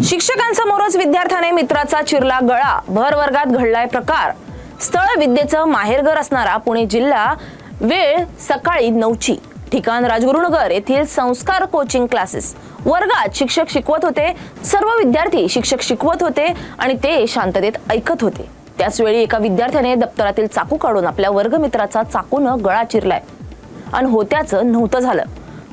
शिक्षकांसमोरच विद्यार्थ्याने मित्राचा चिरला गळा, भर वर्गात घडलाय प्रकार। स्थळ विद्येचं माहेरघर असणारा पुणे जिल्हा, वेळ सकाळी 9ची, ठिकाण राजगुरुनगर येथील संस्कार कोचिंग क्लासेस। वर्गात शिक्षक शिकवत होते, सर्व विद्यार्थी शिक्षक शिकवत होते आणि ते शांततेत ऐकत होते। त्याच वेळी एका विद्यार्थ्याने दप्तरातील चाकू काढून आपल्या वर्गमित्राचा चाकूने गळा चिरलाय आणि होत्याचं नव्हतं झालं।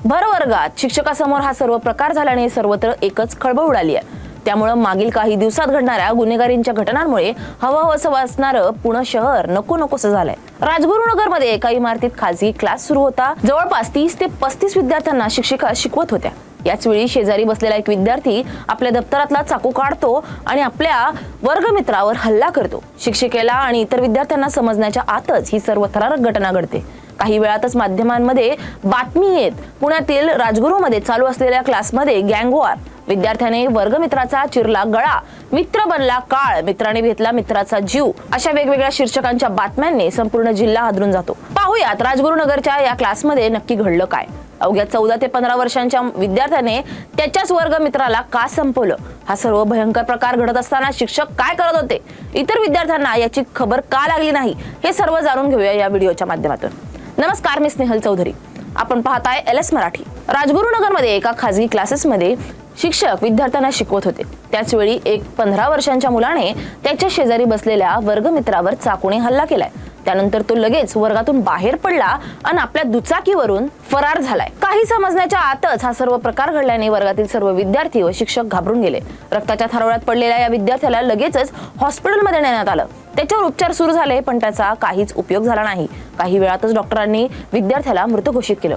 भर वर्गात शिक्षकासमोर हा सर्व प्रकार झाल्याने सर्वत्र एकच खळबळ उडाली आहे। त्यामुळे मागील काही दिवसात घडणाऱ्या गुन्हेगारींच्या घटनांमुळे हवं-हवंसं वाचणारं पुणे शहर नको-नकोसं झालंय। राजगुरुनगर मध्ये एका इमारतीत खाजगी क्लास सुरू होता। जवळपास 30 ते 35 विद्यार्थ्यांना शिक्षिका शिकवत होत्या। याच वेळी शेजारी बसलेला एक विद्यार्थी आपल्या दप्तरातला चाकू काढतो आणि आपल्या वर्गमित्रावर हल्ला करतो। शिक्षिकेला आणि इतर विद्यार्थ्यांना समजण्याच्या आतच ही सर्व थरारक घटना घडते। काही वेळातच माध्यमांमध्ये बातमी येत पुण्यातील राजगुरूमध्ये चालू असलेल्या क्लासमध्ये गँगवॉर, विद्यार्थ्याने वर्गमित्राचा चिरला गळा, मित्र बनला काळ, मित्राने घेतला मित्राचा जीव, अशा वेगवेगळ्या शीर्षकांच्या बातम्यांनी संपूर्ण जिल्हा हादरून जातो। पाहूयात राजगुरुनगरच्या या क्लासमध्ये नक्की घडलं काय। अवघ्या 14 ते 15 वर्षांच्या विद्यार्थ्याने त्याच्याच वर्गमित्राला का संपवलं? हा सर्व भयंकर प्रकार घडत असताना शिक्षक काय करत होते? इतर विद्यार्थ्यांना याची खबर का लागली नाही? हे सर्व जाणून घेऊया या व्हिडिओच्या माध्यमातून। नमस्कार, मी स्नेहल चौधरी, आपण पाहताय LS मराठी। राजगुरुनगर मध्ये एका खाजगी क्लासेसमध्ये शिक्षक विद्यार्थ्यांना शिकवत होते। त्याच वेळी एक 15 वर्षांच्या मुलाने त्याच्या शेजारी बसलेल्या वर्गमित्रावर चाकूने हल्ला केलाय। त्यानंतर तो लगेच वर्गातून बाहेर पडला आणि आपल्या दुचाकीवरून फरार झालाय। काही समजण्याच्या आतच हा सर्व प्रकार घडल्याने वर्गातील सर्व विद्यार्थी व शिक्षक घाबरून गेले। रक्ताच्या थारोळ्यात पडलेल्या या विद्यार्थ्याला लगेचच हॉस्पिटलमध्ये नेण्यात आलं। त्याच्यावर उपचार सुरू झाले, पण त्याचा काहीच उपयोग झाला नाही। काही वेळातच डॉक्टरांनी विद्यार्थ्याला मृत घोषित केलं।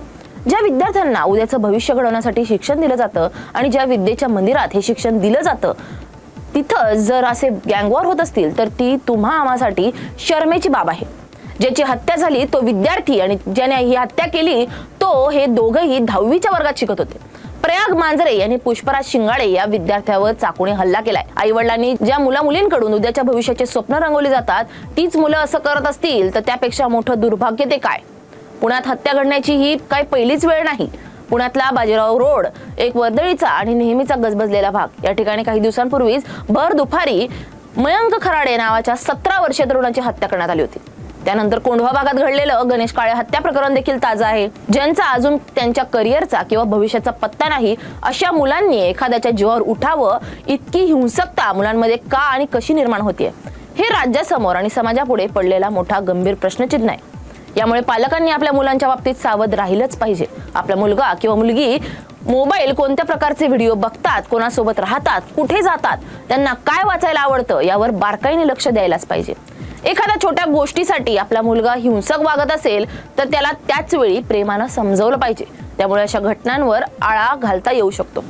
ज्या विद्यार्थ्यांना उद्याचं भविष्य घडवण्यासाठी शिक्षण दिलं जातं आणि ज्या विद्येच्या मंदिरात हे शिक्षण दिलं जातं, तिथं जर असे गँगवॉर होत असतील तर ती तुम्हा आम्हासाठी शर्मेची बाब आहे। ज्याची हत्या झाली तो विद्यार्थी आणि ज्याने ही हत्या केली तो हे दोघंही 10वीच्या वर्गात शिकत होते। प्रयाग मांजरे यांनी पुष्पराज शिंगाडे या विद्यार्थ्यावर चाकूने हल्ला केलाय। आई वडिलांनी ज्या मुला-मुलींकडून उद्याच्या भविष्याचे स्वप्न रंगवली जातात तीच मुलं असं करत असतील तर त्यापेक्षा मोठं दुर्भाग्य ते काय? पुण्यात हत्या घडण्याची ही काय पहिलीच वेळ नाही। पुण्यातला बाजीराव रोड एक वर्दळीचा आणि नेहमीचा गजबजलेला भाग। या ठिकाणी काही दिवसांपूर्वीच भर दुपारी मयंक खराडे नावाच्या 17 वर्षीय तरुणाची हत्या करण्यात आली होती। त्यानंतर कोंढवा भागात घडलेलं गणेश काळे हत्या प्रकरण देखील ताजा आहे। ज्यांचा अजून त्यांच्या करिअरचा किंवा भविष्याचा पत्ता नाही, अशा मुलांनी एखाद्याच्या जीवावर उठावं, इतकी हिंसकता मुलांमध्ये का आणि कशी निर्माण होतीये, हे राज्यासमोर आणि समाजापुढे पडलेला मोठा गंभीर प्रश्नचिन्ह आहे। यामुळे पालकांनी आपल्या मुलांच्या बाबतीत सावध राहिलंच पाहिजे। आपला मुलगा किंवा मुलगी मोबाईल कोणत्या प्रकारचे व्हिडिओ बघतात, कोणासोबत राहतात, कुठे जातात, त्यांना काय वाचायला आवडतं, यावर बारकाईने लक्ष द्यायलाच पाहिजे। एखाद्या छोट्या गोष्टीसाठी आपला मुलगा हिंसक वागत असेल तर त्याला त्याच वेळी प्रेमानं समजवलं पाहिजे। त्यामुळे अशा घटनांवर आळा घालता येऊ शकतो।